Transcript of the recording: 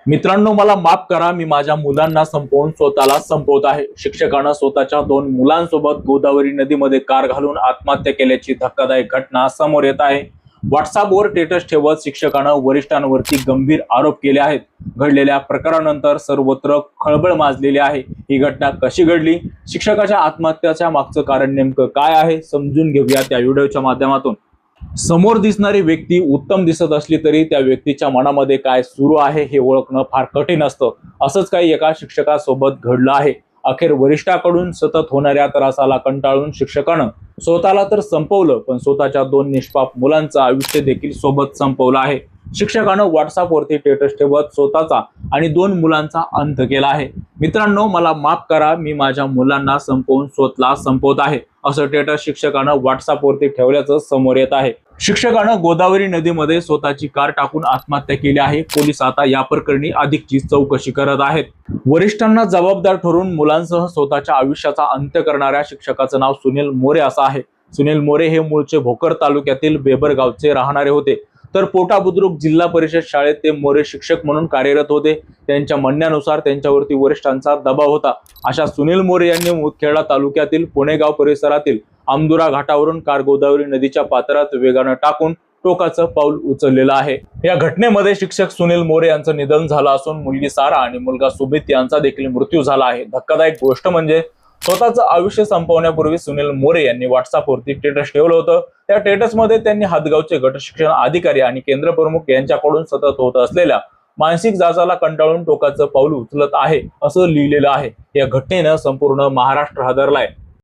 मित्रांनो, मला माफ करा, मी माझ्या मुलांना संपवून स्वतःला संपवत आहे. शिक्षकानं स्वतःच्या 2 मुलांसोबत गोदावरी नदीमध्ये कार घालून आत्महत्या केल्याची धक्कादायक घटना समोर येत आहे. व्हॉट्सअपवर स्टेटस ठेवत शिक्षकानं वरिष्ठांवरती गंभीर आरोप केले आहेत. घडलेल्या प्रकारानंतर सर्वत्र खळबळ माजलेली आहे. ही घटना कशी घडली, शिक्षकाच्या आत्महत्येच्या मागचं कारण नेमकं काय आहे, समजून घेऊया त्या व्हिडिओच्या माध्यमातून. समोर दिसणारी व्यक्ती उत्तम दिसत असली तरी त्या व्यक्तीच्या मनामध्ये काय सुरू आहे हे ओळखणं फार कठीण असतं. असंच काही एका शिक्षकासोबत घडलं आहे. अखेर वरिष्ठाकडून सतत होणाऱ्या त्रासाला कंटाळून शिक्षकानं स्वतःला तर संपवलं, पण स्वतःच्या 2 निष्पाप मुलांचं आयुष्य देखील सोबत संपवलं आहे. शिक्षकानं व्हॉट्सअपवरती स्टेटस ठेवत स्वतःचा आणि 2 मुलांचा अंत केला आहे. मित्रांनो, मला माफ करा, मी माझ्या मुलांना संपवून स्वतःला संपवत आहे, असं स्टेटस शिक्षकानं व्हॉट्सअपवरती ठेवल्याचं समोर येत आहे. शिक्षकानं गोदावरी नदीमध्ये स्वतःची कार टाकून आत्महत्या केली आहे. पोलीस आता या प्रकरणी अधिकची चौकशी करत आहेत. वरिष्ठांना जबाबदार ठरवून मुलांसह स्वतःच्या आयुष्याचा अंत करणाऱ्या शिक्षकाचं नाव सुनील मोरे असं आहे. सुनील मोरे हे मूळचे भोकर तालुक्यातील बेबर गावचे राहणारे होते. तर पोटा बुद्रुक जिल्हा परिषद शाळेत ते मोरे शिक्षक म्हणून कार्यरत होते. त्यांच्या म्हणण्यानुसार त्यांच्यावरती वरिष्ठांचा दबाव होता. अशा सुनील मोरे यांनी मुदखेडा तालुक्यातील पुणेगाव परिसरातील आमदुरा घाटावरून कार गोदावरी नदीच्या पात्रात वेगानं टाकून टोकाचं पाऊल उचललेलं आहे. या घटनेमध्ये शिक्षक सुनील मोरे यांचं निधन झालं असून मुलगी सारा आणि मुलगा सुमित यांचा देखील मृत्यू झाला आहे. धक्कादायक गोष्ट म्हणजे स्वतःचं आयुष्य संपवण्यापूर्वी सुनील मोरे यांनी व्हॉट्सअपवरती स्टेटस ठेवलं होतं. त्या स्टेटसमध्ये त्यांनी हातगावचे गट शिक्षण अधिकारी आणि केंद्र प्रमुख यांच्याकडून सतत होत असलेल्या मानसिक जाचाला कंटाळून टोकाचं पाऊल उचलत आहे असं लिहिलेलं आहे. या घटनेनं संपूर्ण महाराष्ट्र हादरलाय.